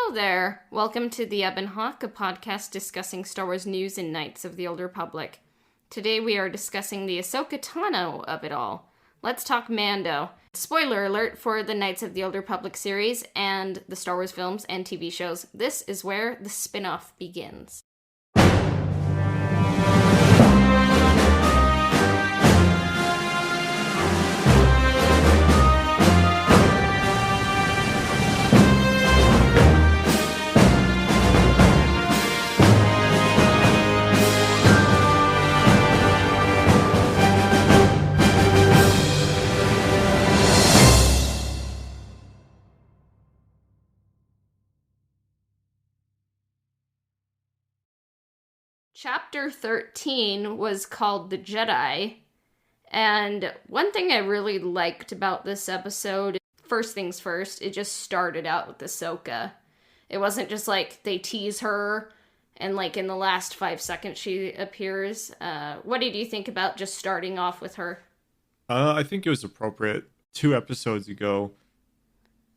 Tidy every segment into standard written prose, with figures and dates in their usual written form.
Hello there. Welcome to the Ebb and Hawk, a podcast discussing Star Wars news and Knights of the Old Republic. Today we are discussing the Ahsoka Tano of it all. Let's talk Mando. Spoiler alert for the Knights of the Old Republic series and the Star Wars films and TV shows. This is where the spin-off begins. Chapter 13 was called The Jedi, and one thing I really liked about this episode, first things first, it just started out with Ahsoka. It wasn't just like they tease her and like in the last 5 seconds she appears. What did you think about just starting off with her? I think it was appropriate. 2 episodes ago,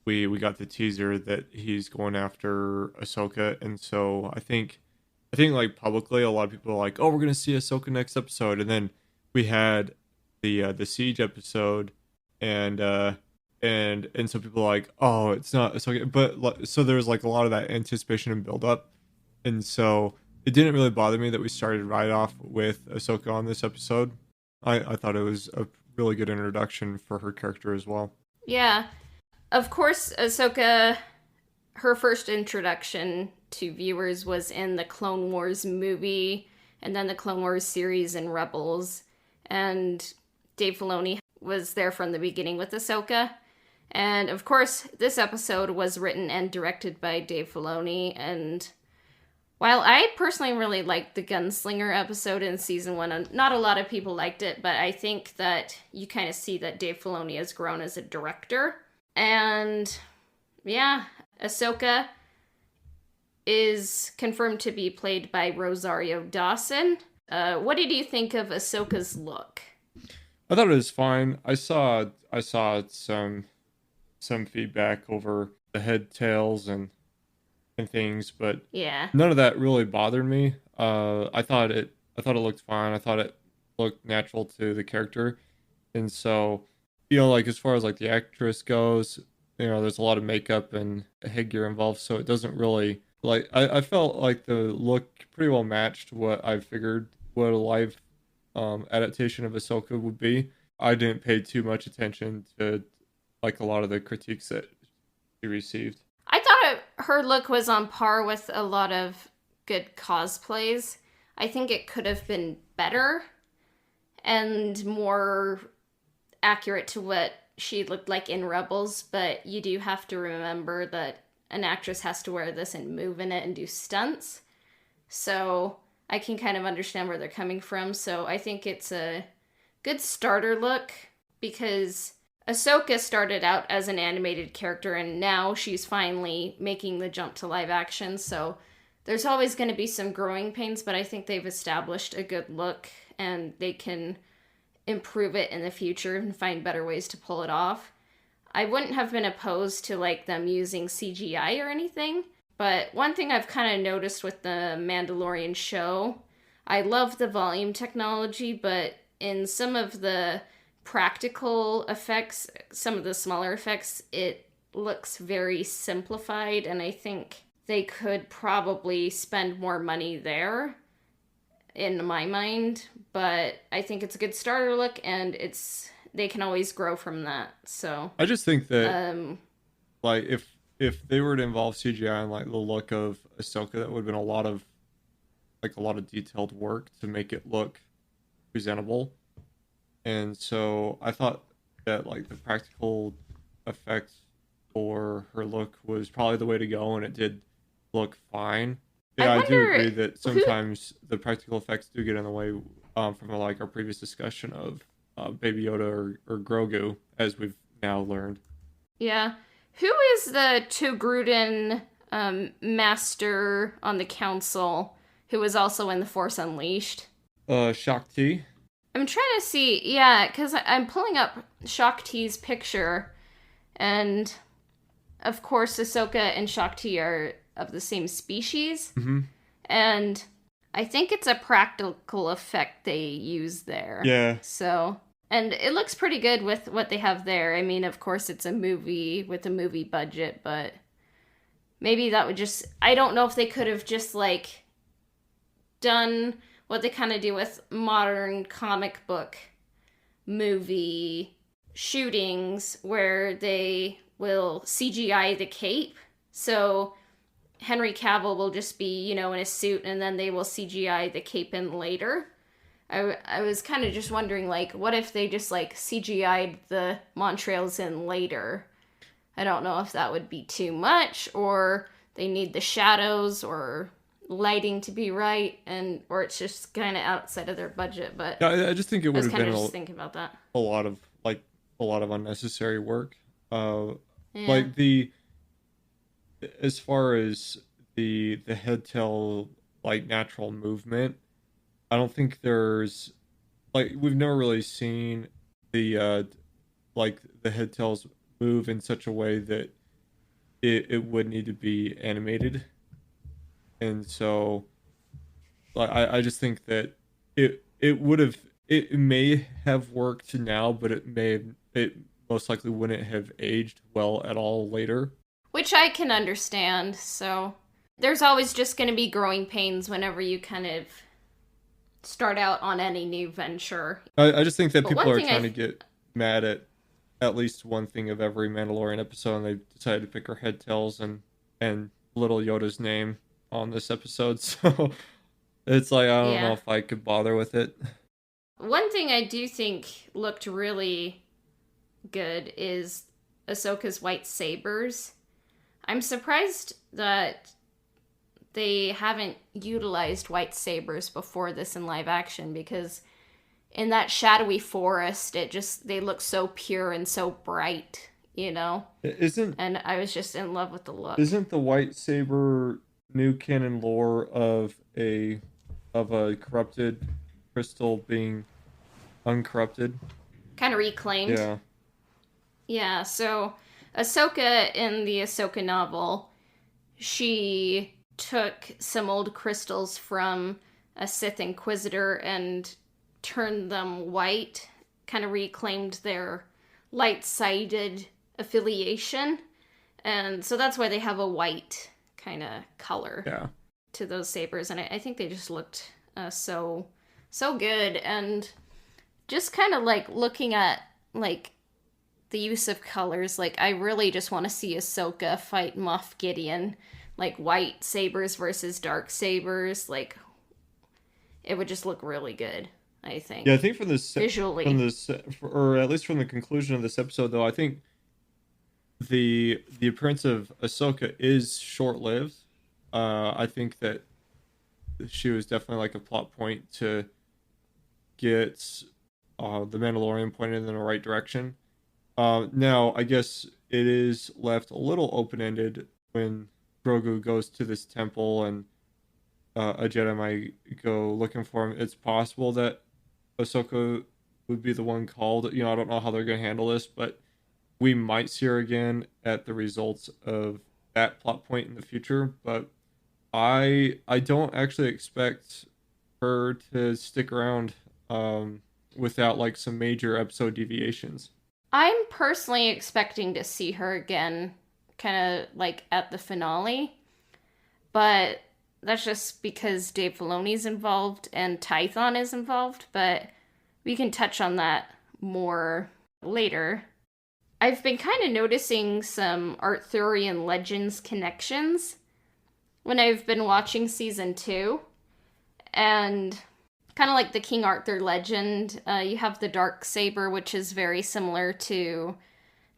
we got the teaser that he's going after Ahsoka, and so I think like publicly a lot of people are like, oh, we're gonna see Ahsoka next episode, and then we had the Siege episode, and some people are like, oh, it's not Ahsoka, but so there was like a lot of that anticipation and build up, and so it didn't really bother me that we started right off with Ahsoka on this episode. I thought it was a really good introduction for her character as well. Yeah, of course, Ahsoka, her first introduction to viewers was in the Clone Wars movie, and then the Clone Wars series and Rebels, and Dave Filoni was there from the beginning with Ahsoka. And of course, this episode was written and directed by Dave Filoni, and while I personally really liked the Gunslinger episode in season 1, not a lot of people liked it, but I think that you kind of see that Dave Filoni has grown as a director. And yeah, Ahsoka is confirmed to be played by Rosario Dawson. What did you think of Ahsoka's look? I thought it was fine. I saw some feedback over the head tails and things, but yeah, none of that really bothered me. I thought it looked fine. I thought it looked natural to the character, and so like as far as like the actress goes, there's a lot of makeup and headgear involved, so it doesn't really. Like, I felt like the look pretty well matched what I figured what a live adaptation of Ahsoka would be. I didn't pay too much attention to, like, a lot of the critiques that she received. I thought her look was on par with a lot of good cosplays. I think it could have been better and more accurate to what she looked like in Rebels, but you do have to remember that an actress has to wear this and move in it and do stunts. So I can kind of understand where they're coming from. So I think it's a good starter look because Ahsoka started out as an animated character and now she's finally making the jump to live action. So there's always going to be some growing pains, but I think they've established a good look and they can improve it in the future and find better ways to pull it off. I wouldn't have been opposed to like them using CGI or anything, but one thing I've kind of noticed with the Mandalorian show, I love the volume technology, but in some of the practical effects, some of the smaller effects, it looks very simplified, and I think they could probably spend more money there, in my mind, but I think it's a good starter look, and they can always grow from that. So I just think that like if they were to involve CGI and like the look of Ahsoka, that would have been a lot of detailed work to make it look presentable. And so I thought that like the practical effects for her look was probably the way to go, and it did look fine. Yeah, I do agree that sometimes the practical effects do get in the way from like our previous discussion of Baby Yoda or Grogu, as we've now learned. Yeah. Who is the Togruden master on the council who was also in The Force Unleashed? Shakti. I'm trying to see, yeah, because I'm pulling up Shakti's picture, and of course, Ahsoka and Shakti are of the same species. Mm-hmm. And I think it's a practical effect they use there. Yeah. So, and it looks pretty good with what they have there. I mean, of course, it's a movie with a movie budget, but maybe that would just... I don't know if they could have just, like, done what they kind of do with modern comic book movie shootings, where they will CGI the cape. So Henry Cavill will just be, you know, in a suit, and then they will CGI the cape in later. I was kind of just wondering, like, what if they just, like, CGI'd the Montrails in later? I don't know if that would be too much, or they need the shadows or lighting to be right, or it's just kind of outside of their budget. But yeah, I just think it would have been just thinking about that. a lot of unnecessary work. Yeah. Like as far as the head tail, like, natural movement, I don't think there's, like, we've never really seen the like the head tails move in such a way that it would need to be animated. And so, like, I just think that it may have worked now, but it most likely wouldn't have aged well at all later. Which I can understand. So there's always just going to be growing pains whenever you kind of start out on any new venture. I just think that But people one are thing trying to get mad at least one thing of every Mandalorian episode, and they decided to pick her head tails and little Yoda's name on this episode. So it's like, I don't know if I could bother with it. One thing I do think looked really good is Ahsoka's white sabers. I'm surprised that they haven't utilized white sabers before this in live action, because in that shadowy forest, they look so pure and so bright, you know? And I was just in love with the look. Isn't the white saber new canon lore of a corrupted crystal being uncorrupted? Kind of reclaimed. Yeah. Yeah, so Ahsoka in the Ahsoka novel, she took some old crystals from a Sith Inquisitor and turned them white, kind of reclaimed their light-sided affiliation. And so that's why they have a white kind of color to those sabers. And I think they just looked so good. And just kind of like looking at like the use of colors, like I really just want to see Ahsoka fight Moff Gideon, like white sabers versus dark sabers. Like it would just look really good, I think. Yeah, I think visually, or at least from the conclusion of this episode, though, I think the appearance of Ahsoka is short-lived. I think that she was definitely like a plot point to get the Mandalorian pointed in the right direction. Now, I guess it is left a little open-ended when Grogu goes to this temple and a Jedi might go looking for him. It's possible that Ahsoka would be the one called. You know, I don't know how they're going to handle this, but we might see her again at the results of that plot point in the future. But I don't actually expect her to stick around without like some major episode deviations. I'm personally expecting to see her again, kind of like at the finale, but that's just because Dave Filoni's involved and Tython is involved, but we can touch on that more later. I've been kind of noticing some Arthurian Legends connections when I've been watching season 2, and kind of like the King Arthur legend, you have the dark saber, which is very similar to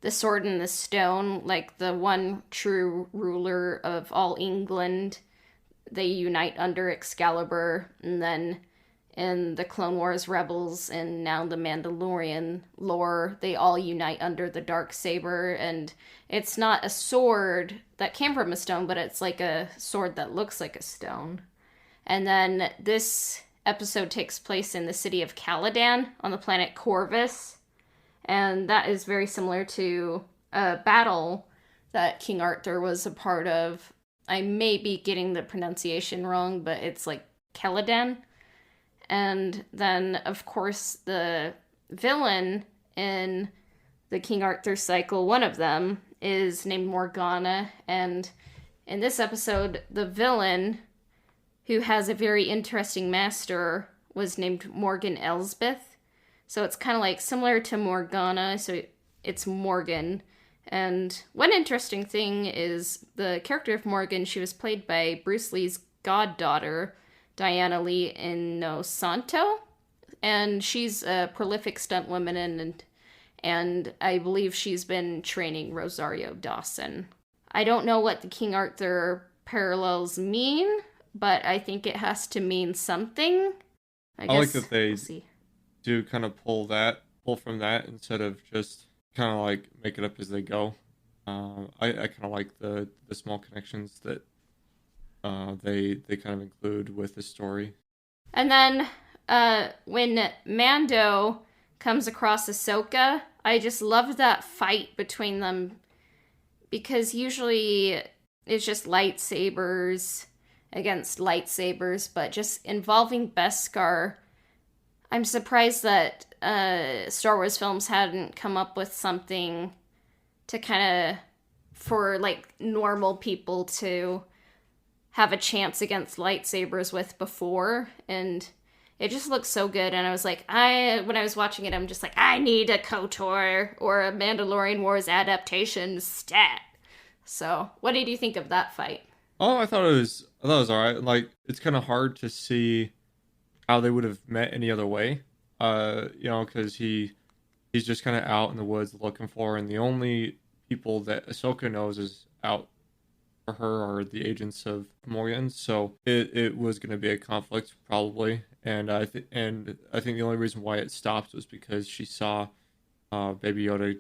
the Sword in the Stone, like the one true ruler of all England. They unite under Excalibur, and then in the Clone Wars Rebels and now the Mandalorian lore, they all unite under the dark saber, and it's not a sword that came from a stone, but it's like a sword that looks like a stone. And then this episode takes place in the city of Caladan on the planet Corvus, and that is very similar to a battle that King Arthur was a part of. I may be getting the pronunciation wrong, but it's like Caladan. And then, of course, the villain in the King Arthur cycle, one of them, is named Morgana. And in this episode, the villain, who has a very interesting master, was named Morgan Elsbeth. So it's kind of like similar to Morgana, so it's Morgan. And one interesting thing is the character of Morgan, she was played by Bruce Lee's goddaughter, Diana Lee Inosanto. And she's a prolific stuntwoman, and I believe she's been training Rosario Dawson. I don't know what the King Arthur parallels mean, but I think it has to mean something. I like that they we'll do kind of pull from that instead of just kind of like make it up as they go. I kind of like the small connections that they kind of include with the story. And then when Mando comes across Ahsoka, I just love that fight between them, because usually it's just lightsabers against lightsabers, but just involving Beskar, I'm surprised that Star Wars films hadn't come up with something to kind of, for like normal people to have a chance against lightsabers with before, and it just looks so good. And I was like, when I was watching it, I'm just like, I need a KOTOR or a Mandalorian Wars adaptation stat. So, what did you think of that fight? Oh, I thought it was all right. Like, it's kind of hard to see how they would have met any other way. Because he's just kind of out in the woods looking for her, and the only people that Ahsoka knows is out for her are the agents of Morgan. So it was going to be a conflict probably, and I think the only reason why it stopped was because she saw Baby Yoda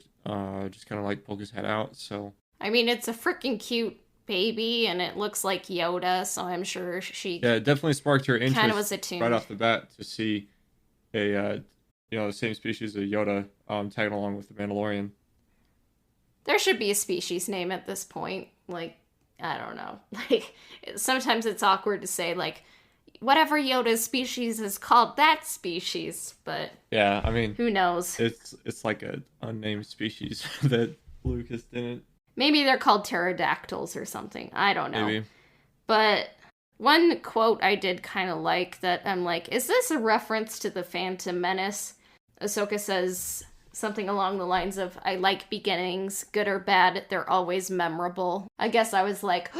just kind of like poke his head out. So I mean, it's a freaking cute baby, and it looks like Yoda, so I'm sure it definitely sparked her interest kind of was attuned right off the bat to see a the same species of Yoda tagging along with the Mandalorian. There should be a species name at this point. Like, I don't know. Like, sometimes it's awkward to say, like, whatever Yoda's species is called that species, but yeah, I mean, who knows? It's like an unnamed species that Lucas didn't. Maybe they're called pterodactyls or something. I don't know. Maybe. But one quote I did kind of like that I'm like, is this a reference to the Phantom Menace? Ahsoka says something along the lines of, I like beginnings, good or bad, they're always memorable. I guess I was like,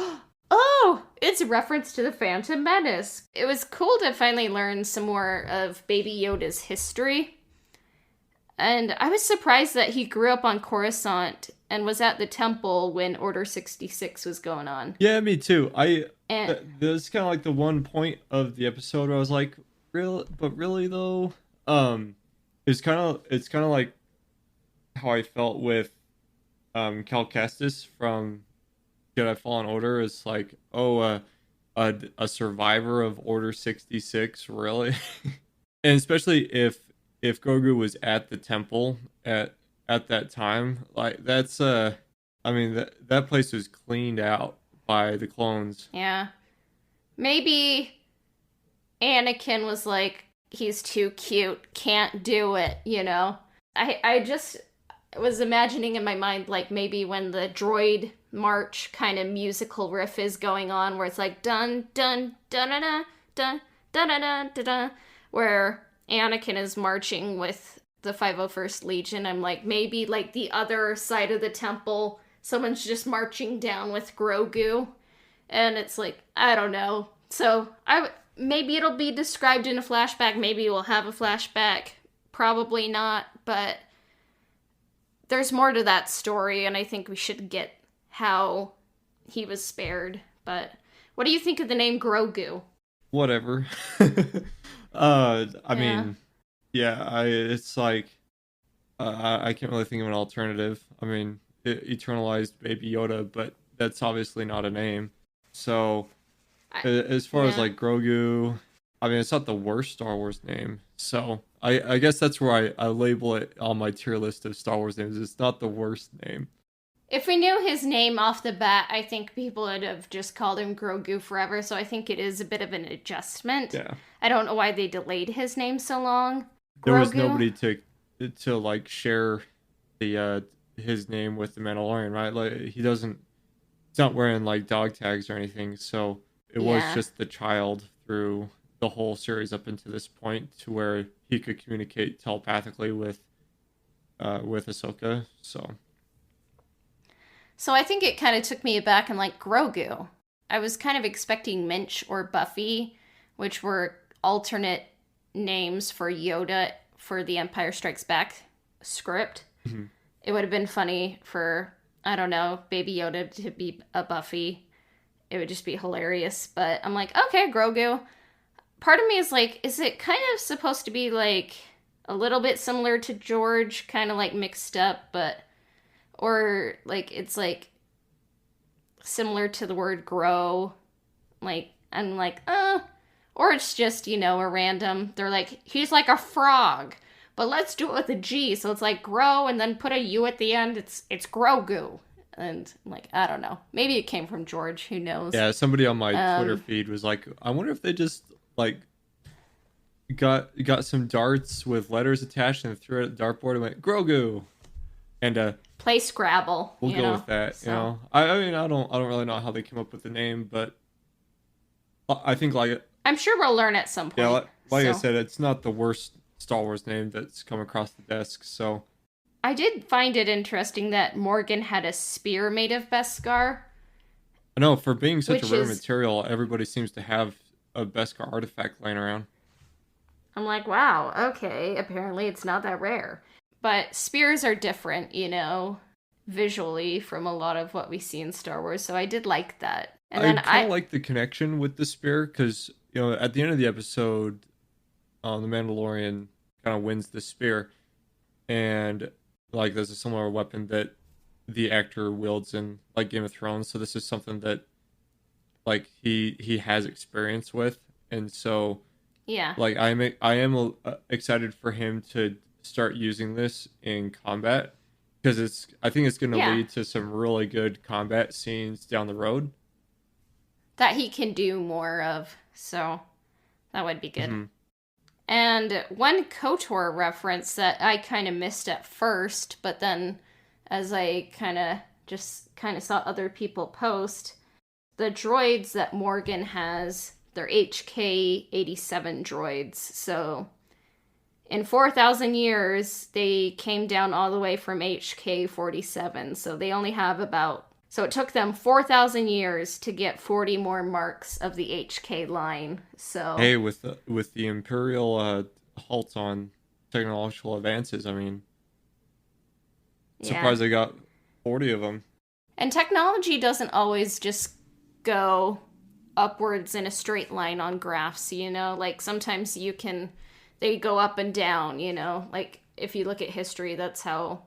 oh, it's a reference to the Phantom Menace. It was cool to finally learn some more of Baby Yoda's history. And I was surprised that he grew up on Coruscant and was at the temple when Order 66 was going on. Yeah, me too. There's kind of like the one point of the episode where I was like, really though? It's kind of like how I felt with Cal Kestis from Jedi Fallen Order. It's like, a survivor of Order 66, really? And especially if Grogu was at the temple at that time, like that's I mean that place was cleaned out by the clones. Yeah. Maybe Anakin was like, he's too cute, can't do it, you know? I just was imagining in my mind, like, maybe when the droid march kind of musical riff is going on, where it's like, dun, dun, dun, dun, dun, dun, dun, dun, dun, dun, where Anakin is marching with the 501st Legion. I'm like, maybe, like, the other side of the temple, someone's just marching down with Grogu. And it's like, I don't know. So, maybe it'll be described in a flashback. Maybe we'll have a flashback. Probably not, but there's more to that story, and I think we should get how he was spared. But what do you think of the name Grogu? Whatever. I mean, yeah, it's like, I can't really think of an alternative. I mean, it eternalized Baby Yoda, but that's obviously not a name. So, as far as like Grogu, I mean, it's not the worst Star Wars name. So, I guess that's where I label it on my tier list of Star Wars names. It's not the worst name. If we knew his name off the bat, I think people would have just called him Grogu forever, so I think it is a bit of an adjustment. Yeah. I don't know why they delayed his name so long. There was Grogu? nobody to like share the his name with the Mandalorian, right? Like he's not wearing like dog tags or anything, so it was Yeah. just the child through the whole series up into this point to where he could communicate telepathically with Ahsoka. So I think it kind of took me aback and like Grogu. I was kind of expecting Minch or Buffy, which were alternate names for Yoda for the Empire Strikes Back script. Mhm. It would have been funny for, I don't know, Baby Yoda to be a Buffy. It would just be hilarious. But I'm like, okay, Grogu. Part of me is like, is it kind of supposed to be like a little bit similar to George, kind of like mixed up, but or like it's like similar to the word grow, like I'm like or it's just, you know, a random, they're like, he's like a frog, but let's do it with a G, so it's like grow and then put a U at the end. It's Grogu. And I'm like, I don't know, maybe it came from George, who knows. Yeah, somebody on my Twitter feed was like, I wonder if they just like got some darts with letters attached and threw it at the dartboard and went Grogu, and Play Scrabble. we'll go know? with that. So. You know, I mean, I don't really know how they came up with the name, but I think like I'm sure we'll learn at some point. yeah, like I So. said, it's not the worst Star Wars name that's come across the desk. So I did find it interesting that Morgan had a spear made of Beskar. I know for being such a Which rare is- material, everybody seems to have a Beskar artifact laying around. I'm like, wow, okay, apparently it's not that rare. But spears are different, you know, visually from a lot of what we see in Star Wars, so I did like that. And then I kind of like the connection with the spear because you know at the end of the episode, the Mandalorian kind of wins the spear, and like there's a similar weapon that the actor wields in like Game of Thrones. So this is something that like he has experience with, and so yeah. like I am excited for him to start using this in combat because I think it's going to Yeah. lead to some really good combat scenes down the road. That he can do more of, so that would be good. Mhm. And one KOTOR reference that I kind of missed at first, but then as I kind of saw other people post, the droids that Morgan has, they're HK-87 droids. So in 4,000 years, they came down all the way from HK-47. So they only have so it took them 4,000 years to get 40 more marks of the HK line. So Hey, with the Imperial halt on technological advances, I mean, surprised they got 40 of them. And technology doesn't always just go upwards in a straight line on graphs, you know? Like sometimes they go up and down, you know? Like if you look at history, that's how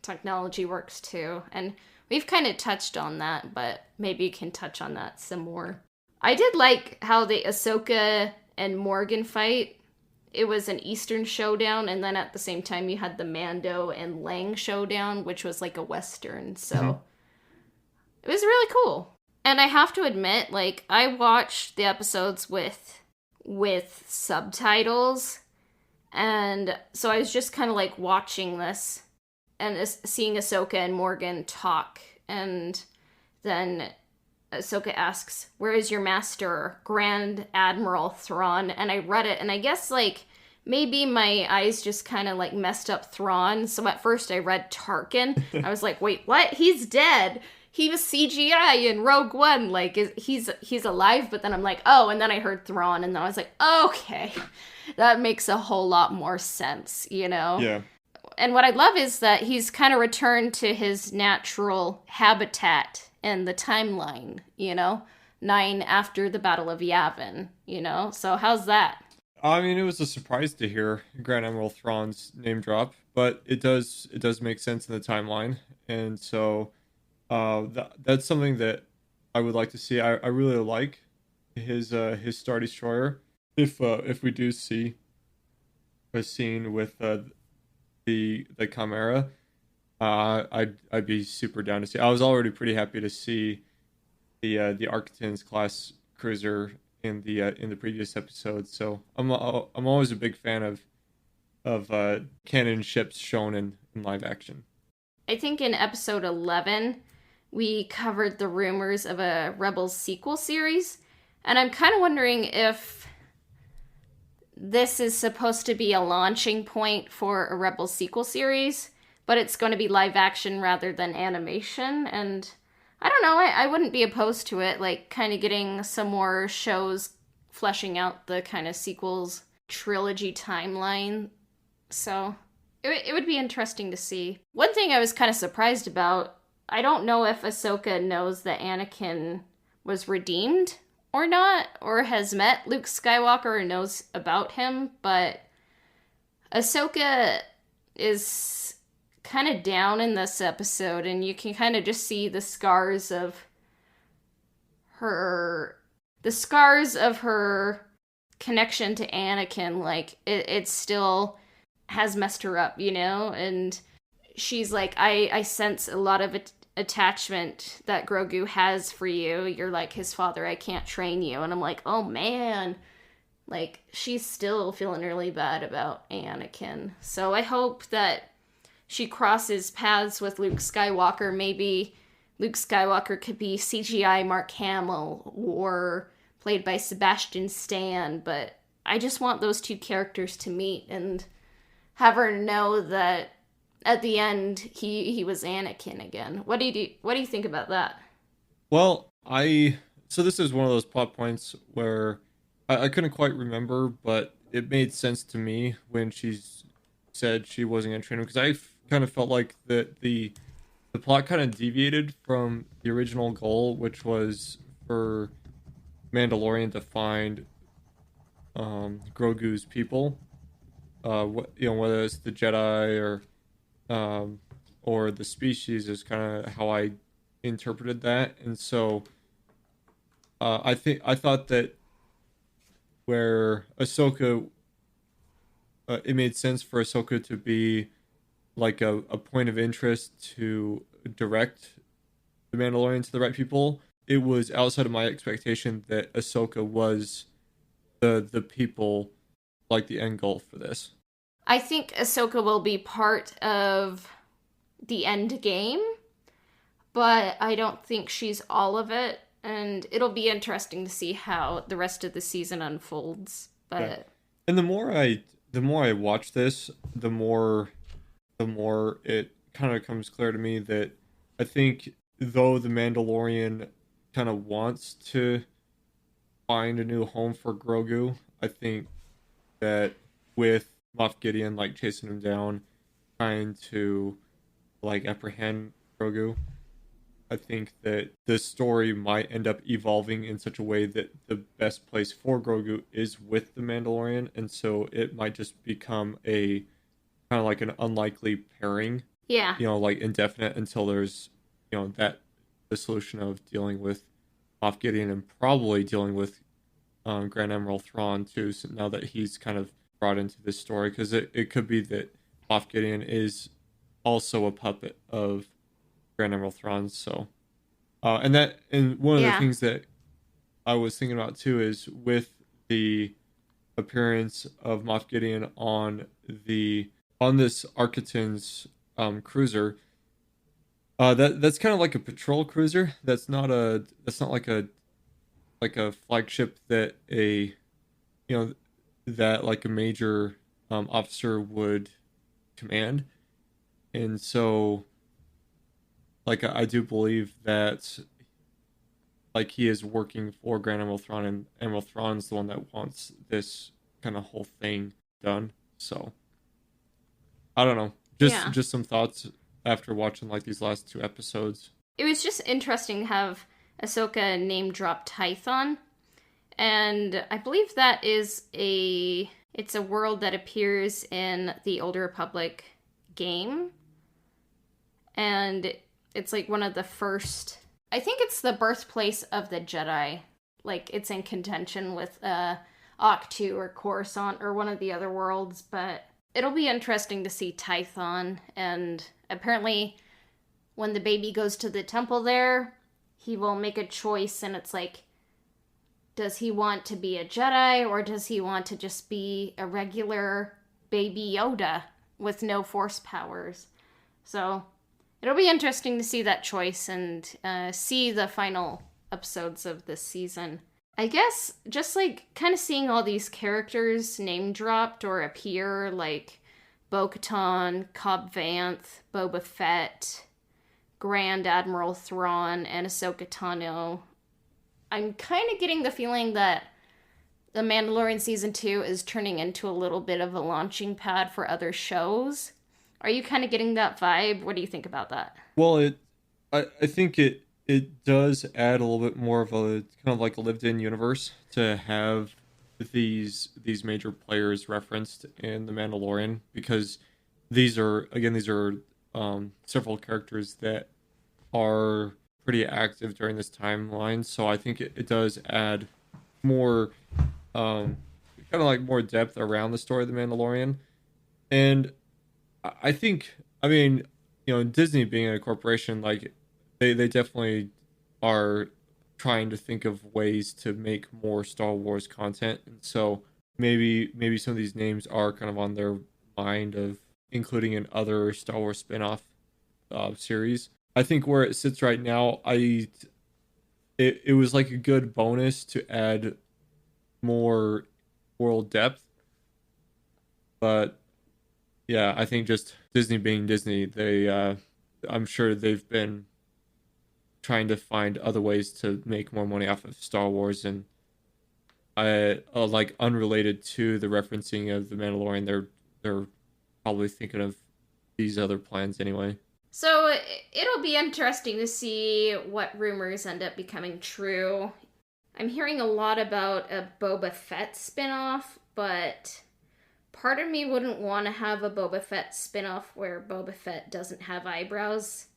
technology works too. And we've kind of touched on that, but maybe you can touch on that some more. I did like how the Ahsoka and Morgan fight. It was an Eastern showdown, and then at the same time you had the Mando and Lang showdown, which was like a Western. So it was really cool. And I have to admit, like, I watched the episodes with subtitles, and so I was just kind of like watching this and seeing Ahsoka and Morgan talk, and then Ahsoka asks, "Where is your master, Grand Admiral Thrawn?" And I read it, and I guess like maybe my eyes just kind of like messed up Thrawn. So at first I read Tarkin. I was like, "Wait, what? He's dead." He was CGI in Rogue One, like he's alive. But then I'm like, oh, and then I heard Thrawn, and then I was like, okay, that makes a whole lot more sense, you know? Yeah. And what I love is that he's kind of returned to his natural habitat in the timeline, you know? 9 after the Battle of Yavin, you know? So how's that? I mean, it was a surprise to hear Grand Admiral Thrawn's name drop, but it does make sense in the timeline, and so that's something that I would like to see. I really like his Star Destroyer. If we do see a scene with the Chimera, I'd be super down to see. I was already pretty happy to see the Arctans class cruiser in the previous episode. So I'm always a big fan of canon ships shown in live action. I think in episode 11, we covered the rumors of a Rebels sequel series, and I'm kind of wondering if this is supposed to be a launching point for a Rebels sequel series, but it's going to be live action rather than animation, and I don't know, I wouldn't be opposed to it, like kind of getting some more shows fleshing out the kind of sequels trilogy timeline. So it would be interesting to see. One thing I was kind of surprised about, I don't know if Ahsoka knows that Anakin was redeemed or not, or has met Luke Skywalker or knows about him, but Ahsoka is kind of down in this episode, and you can kind of just see the scars of her connection to Anakin. Like it still has messed her up, you know? And she's like, I sense a lot of attachment that Grogu has for you. You're like his father. I can't train you. And I'm like, oh man. Like, she's still feeling really bad about Anakin. So I hope that she crosses paths with Luke Skywalker. Maybe Luke Skywalker could be CGI Mark Hamill or played by Sebastian Stan. But I just want those two characters to meet and have her know that at the end he was Anakin again. What do you think about that? Well, so this is one of those plot points where I couldn't quite remember, but it made sense to me when she said she wasn't going to train him, because kind of felt like the plot kind of deviated from the original goal, which was for Mandalorian to find Grogu's people. Whether it's the Jedi or the species is kind of how I interpreted that, and so I thought that where Ahsoka, it made sense for Ahsoka to be like a point of interest to direct the Mandalorian to the right people. It was outside of my expectation that Ahsoka was the people, like the end goal for this. I think Ahsoka will be part of the end game, but I don't think she's all of it, and it'll be interesting to see how the rest of the season unfolds. But yeah. And the more I watch this, the more it kind of comes clear to me that I think, though the Mandalorian kind of wants to find a new home for Grogu, I think that with Moff Gideon like chasing him down, trying to like apprehend Grogu, I think that this story might end up evolving in such a way that the best place for Grogu is with the Mandalorian, and so it might just become a kind of like an unlikely pairing. yeah. Like indefinite until there's, that the solution of dealing with Moff Gideon and probably dealing with Grand Admiral Thrawn too. So now that he's kind of brought into this story, because it could be that Moff Gideon is also a puppet of Grand Admiral Thrawn. So, and one of the things that I was thinking about too is with the appearance of Moff Gideon on this Arquitans cruiser. That's kind of like a patrol cruiser. That's not like a flagship that that like a major officer would command. And so like I do believe that like he is working for Grand Admiral Thrawn, and Admiral Thrawn's the one that wants this kind of whole thing done. So I don't know. Just some thoughts after watching like these last two episodes. It was just interesting to have Ahsoka name drop Tython. And I believe that is it's a world that appears in the Old Republic game. And it's like one of the first, I think it's the birthplace of the Jedi. Like it's in contention with Octu or Coruscant or one of the other worlds, but it'll be interesting to see Tython and Apparently, when the baby goes to the temple there, he will make a choice, and it's like, does he want to be a Jedi, or does he want to just be a regular Baby Yoda with no Force powers? So it'll be interesting to see that choice and see the final episodes of this season. I guess just like kind of seeing all these characters name dropped or appear, like Bo-Katan, Cobb Vanth, Boba Fett, Grand Admiral Thrawn, and Ahsoka Tano. I'm kind of getting the feeling that The Mandalorian Season 2 is turning into a little bit of a launching pad for other shows. Are you kind of getting that vibe? What do you think about that? Well, I think it does add a little bit more of a kind of like a lived-in universe to have these major players referenced in The Mandalorian, because these are several characters that are pretty active during this timeline. So I think it does add more kind of like more depth around the story of The Mandalorian. And I think, I mean, Disney being a corporation, like they definitely are trying to think of ways to make more Star Wars content. And so maybe some of these names are kind of on their mind of including in other Star Wars spin-off series. I think where it sits right now, it was like a good bonus to add more world depth. But yeah, I think just Disney being Disney, I'm sure they've been trying to find other ways to make more money off of Star Wars, and like unrelated to the referencing of The Mandalorian, they're probably thinking of these other plans anyway. So it'll be interesting to see what rumors end up becoming true. I'm hearing a lot about a Boba Fett spinoff, but part of me wouldn't want to have a Boba Fett spinoff where Boba Fett doesn't have eyebrows.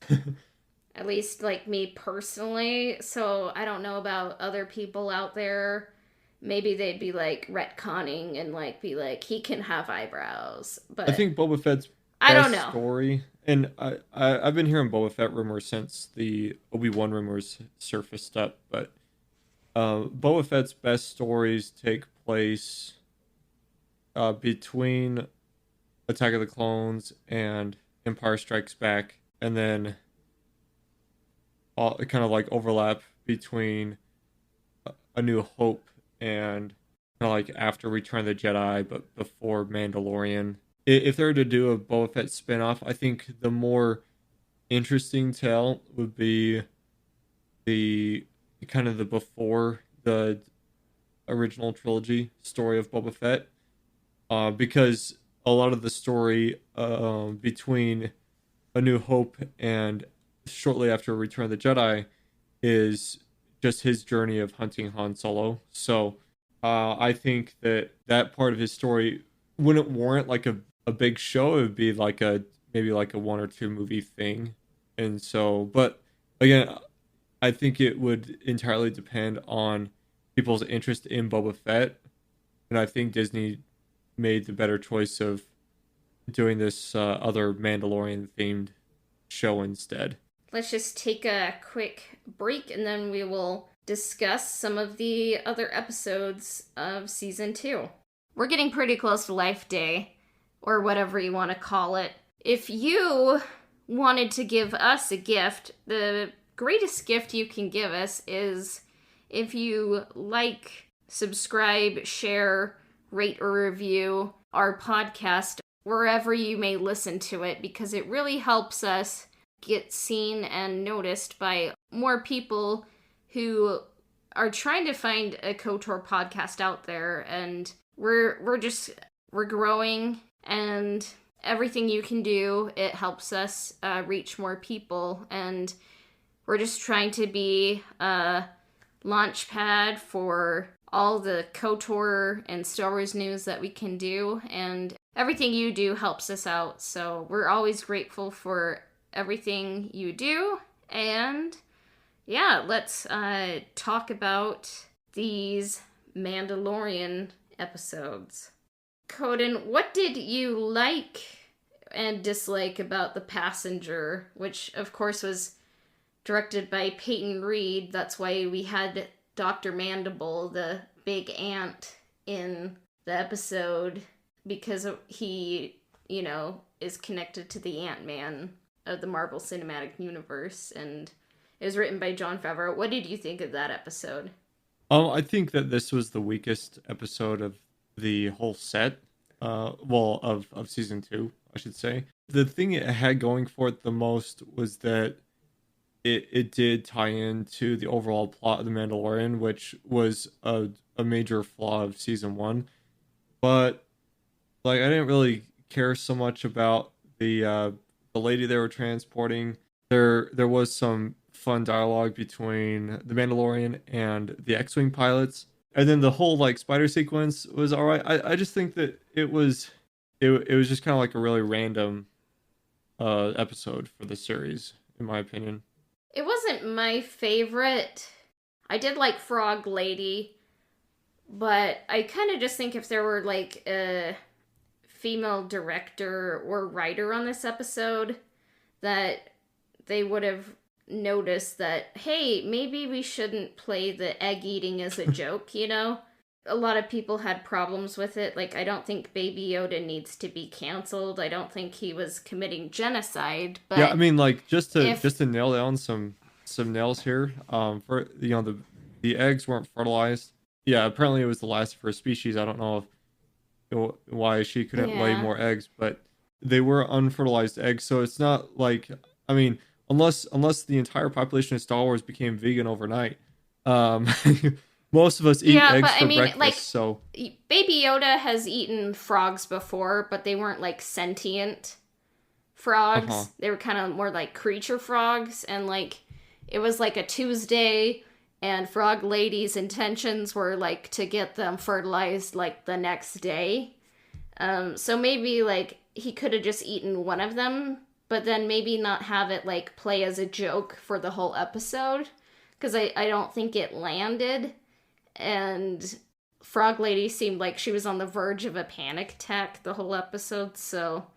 At least, like, me personally. So I don't know about other people out there. Maybe they'd be, like, retconning and, like, be like, he can have eyebrows. But I think Boba Fett's I don't best know. story, and I've been hearing Boba Fett rumors since the Obi-Wan rumors surfaced up, but Boba Fett's best stories take place between Attack of the Clones and Empire Strikes Back, and then all kind of like overlap between A New Hope and kind of like after Return of the Jedi, but before Mandalorian. If they were to do a Boba Fett spinoff, I think the more interesting tale would be the kind of the before the original trilogy story of Boba Fett, because a lot of the story between A New Hope and shortly after Return of the Jedi is just his journey of hunting Han Solo. So I think that part of his story wouldn't warrant like a big show. It would be like maybe like a 1 or 2 movie thing. And so, but again, I think it would entirely depend on people's interest in Boba Fett. And I think Disney made the better choice of doing this other Mandalorian themed show instead. Let's just take a quick break and then we will discuss some of the other episodes of Season 2. We're getting pretty close to Life Day, or whatever you want to call it. If you wanted to give us a gift, the greatest gift you can give us is if you like, subscribe, share, rate, or review our podcast wherever you may listen to it, because it really helps us get seen and noticed by more people who are trying to find a KOTOR podcast out there. And we're growing, and everything you can do, it helps us reach more people. And we're just trying to be a launch pad for all the KOTOR and Star Wars news that we can do, and everything you do helps us out. So we're always grateful for everything you do. And yeah, let's talk about these Mandalorian episodes. Coden, what did you like and dislike about The Passenger, which of course was directed by Peyton Reed. That's why we had Dr. Mandible, the big ant, in the episode, because he, is connected to the Ant-Man of the Marvel Cinematic Universe, and it was written by Jon Favreau. What did you think of that episode? I think that this was the weakest episode of the whole set. Of season 2, I should say. The thing it had going for it the most was that it did tie into the overall plot of The Mandalorian, which was a major flaw of season 1. But I didn't really care so much about the lady they were transporting. There was some fun dialogue between the Mandalorian and the X-Wing pilots. And then the whole spider sequence was all right. I just think that it was just kind of a really random episode for the series, in my opinion. It wasn't my favorite. I did like Frog Lady, but I kind of just think if there were a female director or writer on this episode, that they would have noticed that, hey, maybe we shouldn't play the egg eating as a joke, A lot of people had problems with it. I don't think Baby Yoda needs to be canceled. I don't think he was committing genocide. But yeah, I mean, just to nail down some nails here. For the eggs weren't fertilized. Yeah, apparently it was the last of her species. I don't know why she couldn't lay more eggs, but they were unfertilized eggs. So it's not I mean, unless the entire population of Star Wars became vegan overnight. Most of us eat eggs for breakfast, so... Baby Yoda has eaten frogs before, but they weren't, sentient frogs. Uh-huh. They were kind of more creature frogs, and, it was, a Tuesday, and Frog Lady's intentions were, to get them fertilized, the next day. So maybe, he could have just eaten one of them, but then maybe not have it, play as a joke for the whole episode, because I don't think it landed. And Frog Lady seemed like she was on the verge of a panic attack the whole episode, so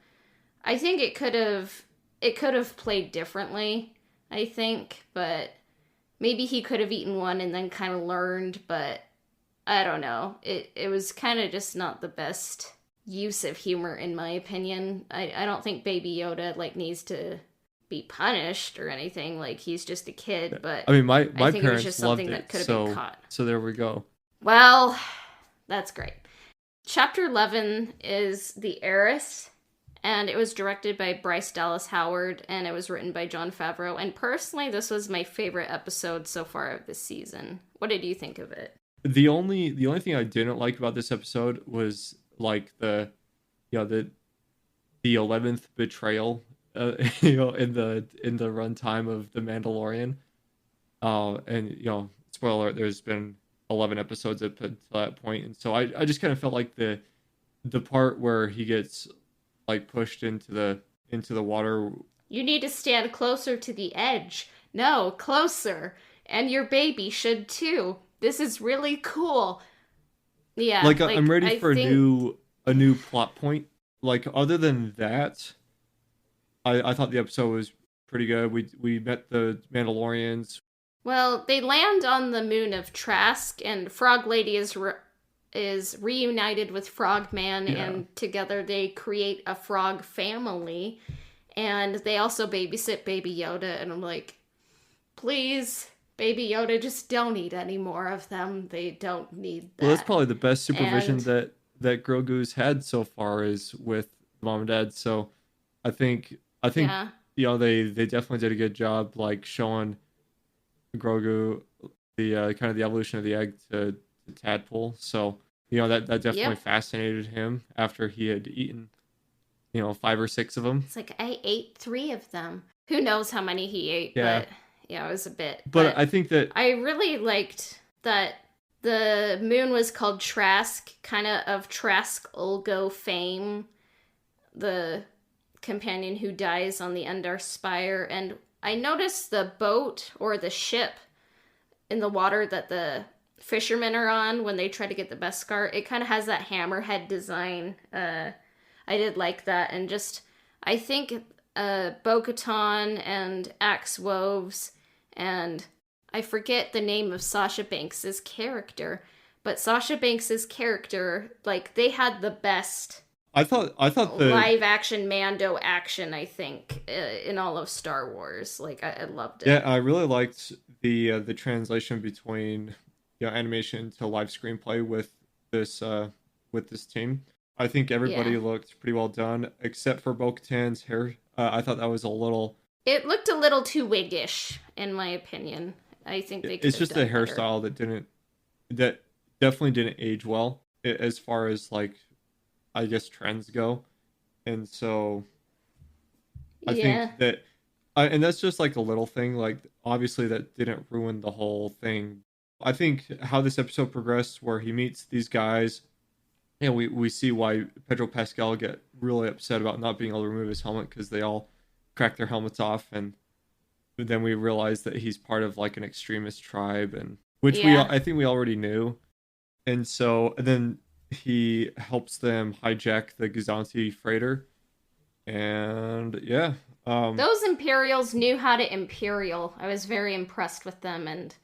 I think it could have played differently, I think, but maybe he could have eaten one and then kind of learned, but I don't know. It was kind of just not the best use of humor, in my opinion. I don't think Baby Yoda needs to be punished or anything. He's just a kid, but I mean, my I think parents it was just something loved that could it, have been caught. So there we go. Well, that's great. Chapter 11 is The Heiress, and it was directed by Bryce Dallas Howard, and it was written by Jon Favreau. And personally, this was my favorite episode so far of this season. What did you think of it? The only thing I didn't like about this episode was the 11th betrayal, in the runtime of The Mandalorian. And spoiler alert, there's been 11 episodes up to that point, and so I just kind of felt like the part where he gets pushed into the water. You need to stand closer to the edge. No, closer. And your baby should too. This is really cool. Yeah. I'm ready for a new plot point. Other than that, I thought the episode was pretty good. We met the Mandalorians. Well, they land on the moon of Trask, and Frog Lady is reunited with Frogman, and together they create a frog family. And they also babysit Baby Yoda, and I'm like, please, Baby Yoda, just don't eat any more of them. They don't need that. Well, that's probably the best supervision that Grogu's had so far is with Mom and Dad. So I think they definitely did a good job showing Grogu the kind of the evolution of the egg to tadpole. So that definitely fascinated him after he had eaten 5 or 6 of them. It's I ate 3 of them. Who knows how many he ate? Yeah. But it was a bit. But I think that I really liked that the moon was called Trask, kind of Trask Ulgo fame, the companion who dies on the Endar Spire. And I noticed the boat or the ship in the water that the fishermen are on when they try to get the Beskar. It kind of has that hammerhead design. I did like that, and just I think Bo-Katan and Axe Woves and I forget the name of Sasha Banks's character, but Sasha Banks's character, like, they had the best I thought the live action Mando action, I think, in all of Star Wars. Like, I loved yeah, it. I really liked the translation between animation to live screenplay with this team. I think Yeah. everybody looked pretty well done except for Bo-Katan's hair. I thought that was a little. It looked a little too wiggish, in my opinion. I think they could It's have just a done better. hairstyle that definitely didn't age well as far as like I guess trends go, and so I Yeah. think that, and that's just like a little thing. Like obviously that didn't ruin the whole thing. I think how this episode progressed, where he meets these guys, and we see why Pedro Pascal get really upset about not being able to remove his helmet because they all crack their helmets off, and then we realize that he's part of like an extremist tribe, and which Yeah. I think we already knew. And so and then he helps them hijack the Gazanti freighter, and yeah, um, Those Imperials knew how to Imperial. I was very impressed with them, and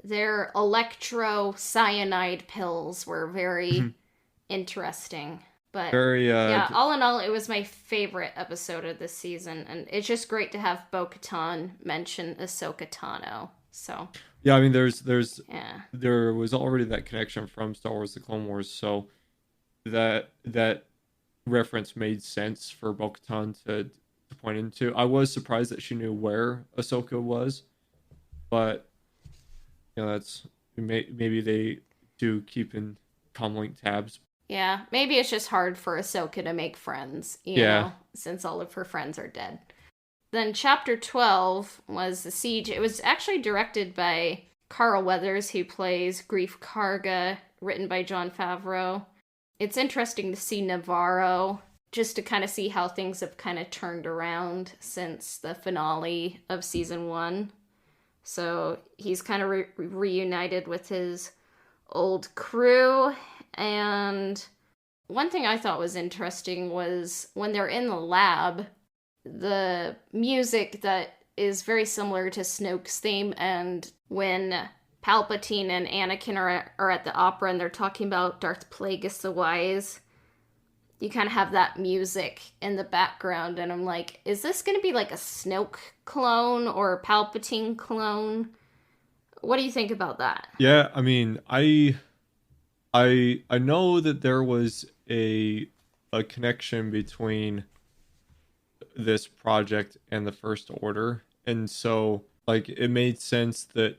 their electro cyanide pills were very interesting. But very yeah, all in all, it was my favorite episode of this season, and it's just great to have Bo Katan mention Ahsoka Tano. So, yeah. I mean, yeah. there was already that connection from Star Wars: The Clone Wars, so that reference made sense for Bo-Katan to point into. I was surprised that she knew where Ahsoka was, but that's maybe they do keep in comlink tabs. Yeah, maybe it's just hard for Ahsoka to make friends, Yeah, since all of her friends are dead. Then chapter 12 was The Siege. It was actually directed by Carl Weathers, who plays Grief Karga, written by Jon Favreau. It's interesting to see Navarro, just to kind of see how things have kind of turned around since the finale of season 1. So he's kind of reunited with his old crew. And one thing I thought was interesting was when they're in the lab, the music that is very similar to Snoke's theme, and when Palpatine and Anakin are at the opera and they're talking about Darth Plagueis the Wise, you kind of have that music in the background, and I'm like, is this going to be like a Snoke clone or a Palpatine clone? What do you think about that? yeah. I mean, I know that there was a connection between this project and the First Order, and so like it made sense that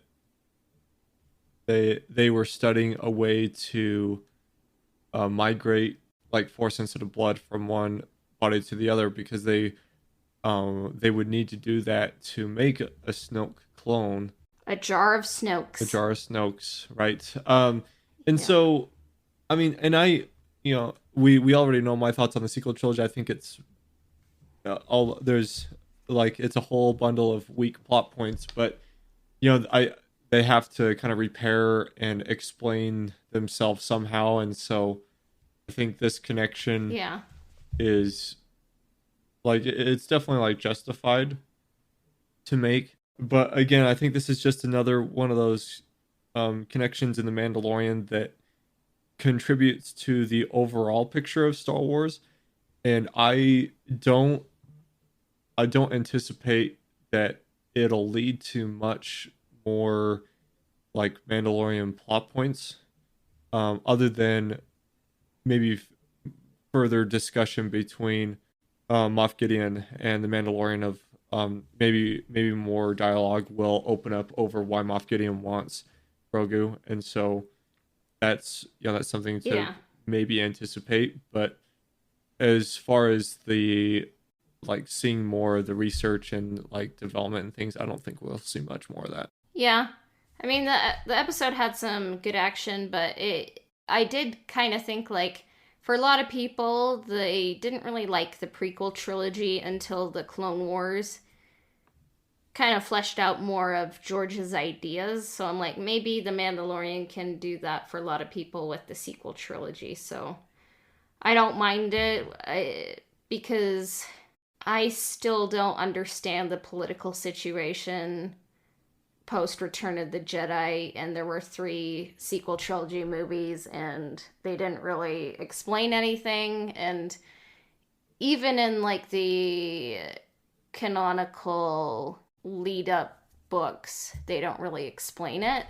they were studying a way to migrate like force sensitive blood from one body to the other because they would need to do that to make a Snoke clone, A jar of a Snokes. jar of Snokes, right? And Yeah. so I mean, and we already know my thoughts on the sequel trilogy. I think it's all there's like it's a whole bundle of weak plot points, but I they have to kind of repair and explain themselves somehow, and so I think this connection Yeah. is like it's definitely like justified to make. But again, I think this is just another one of those connections in the Mandalorian that contributes to the overall picture of Star Wars, and don't I don't anticipate that it'll lead to much more like Mandalorian plot points, other than maybe further discussion between Moff Gideon and the Mandalorian of maybe more dialogue will open up over why Moff Gideon wants Grogu, and so that's something to Yeah. maybe anticipate. But as far as the like seeing more of the research and like development and things, I don't think we'll see much more of that. Yeah. I mean, the episode had some good action, but I did kind of think like for a lot of people, they didn't really like the prequel trilogy until the Clone Wars kind of fleshed out more of George's ideas. So I'm like, maybe The Mandalorian can do that for a lot of people with the sequel trilogy. So I don't mind it because I still don't understand the political situation post Return of the Jedi, and there were 3 sequel trilogy movies, and they didn't really explain anything. And even in like the canonical lead up books, they don't really explain it.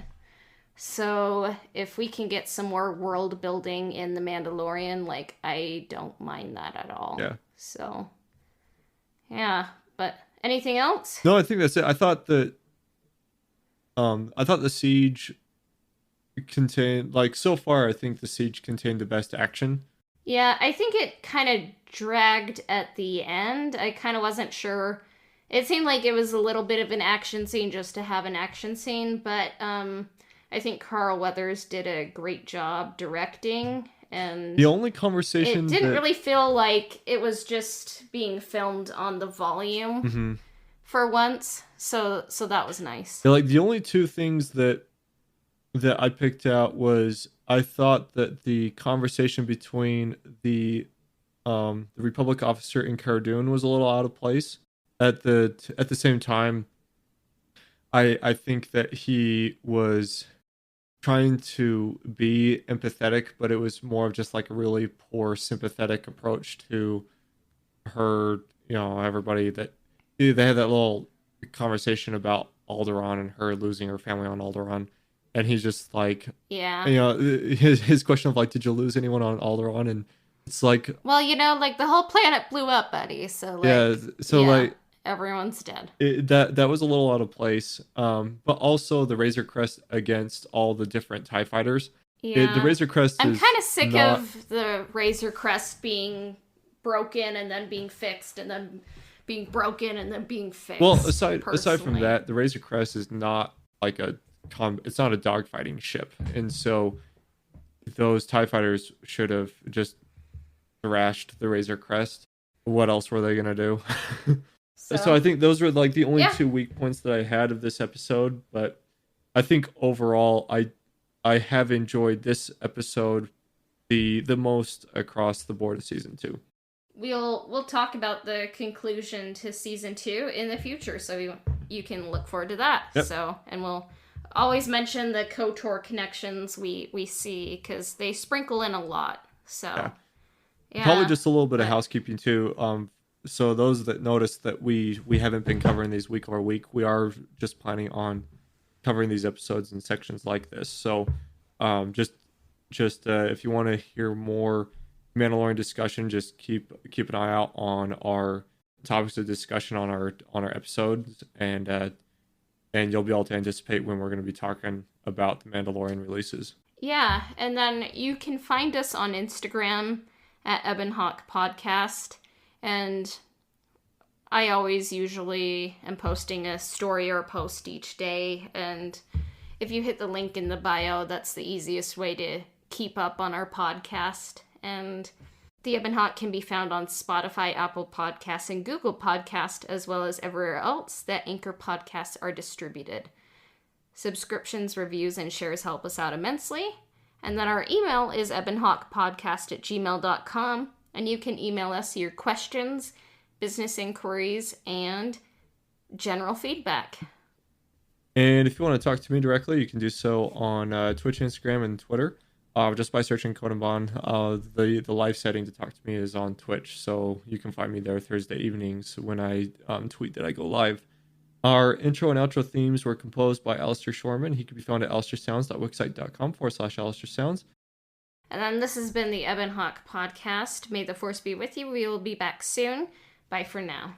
So if we can get some more world building in The Mandalorian, like, I don't mind that at all. Yeah. So, yeah. But anything else? No, I think that's it. I thought the Siege contained, like, so far, I think the Siege contained the best action. Yeah, I think it kind of dragged at the end. I kind of wasn't sure. It seemed like it was a little bit of an action scene just to have an action scene, but I think Carl Weathers did a great job directing, and The only conversation it didn't really feel like it was just being filmed on the volume for once. So that was nice. Like, the only 2 things that I picked out was, I thought that the conversation between the Republic officer and Cara Dune was a little out of place. At the same time, I think that he was trying to be empathetic, but it was more of just like a really poor sympathetic approach to her. Everybody that they had that little conversation about Alderaan and her losing her family on Alderaan, and he's just like, Yeah. His question of like, did you lose anyone on Alderaan? And it's like, well, like the whole planet blew up, buddy. So like, like, everyone's dead. That was a little out of place. But also the Razor Crest against all the different TIE fighters. Yeah. The Razor Crest. I'm kind of sick of the Razor Crest being broken and then being fixed and then being broken and then being fixed. Well, aside from that, the Razor Crest is not like it's not a dogfighting ship, and so those TIE fighters should have just thrashed the Razor Crest. What else were they gonna do? So I think those were like the only 2 weak points that I had of this episode, but I think overall I have enjoyed this episode the most across the board of season 2. We'll talk about the conclusion to season 2 in the future, so you can look forward to that. Yep. So, and we'll always mention the KOTOR connections we see, because they sprinkle in a lot. So, yeah. Probably just a little bit of housekeeping too. So those that noticed that we haven't been covering these week over week, we are just planning on covering these episodes in sections like this. So just if you want to hear more Mandalorian discussion, just keep an eye out on our topics of discussion on our episodes, and you'll be able to anticipate when we're going to be talking about the Mandalorian releases. Yeah, and then you can find us on Instagram at Ebonhawk Podcast. And I always usually am posting a story or a post each day. And if you hit the link in the bio, that's the easiest way to keep up on our podcast. And the Ebonhawk can be found on Spotify, Apple Podcasts, and Google Podcast, as well as everywhere else that Anchor podcasts are distributed. Subscriptions, reviews, and shares help us out immensely. And then our email is ebonhawkpodcast@gmail.com. And you can email us your questions, business inquiries, and general feedback. And if you want to talk to me directly, you can do so on Twitch, Instagram, and Twitter, just by searching Coden Bond. The live setting to talk to me is on Twitch, so you can find me there Thursday evenings when I tweet that I go live. Our intro and outro themes were composed by Alistair Shorman. He can be found at alistairsounds.wixsite.com/alistairsounds. And then this has been the Ebonhawk Podcast. May the Force be with you. We will be back soon. Bye for now.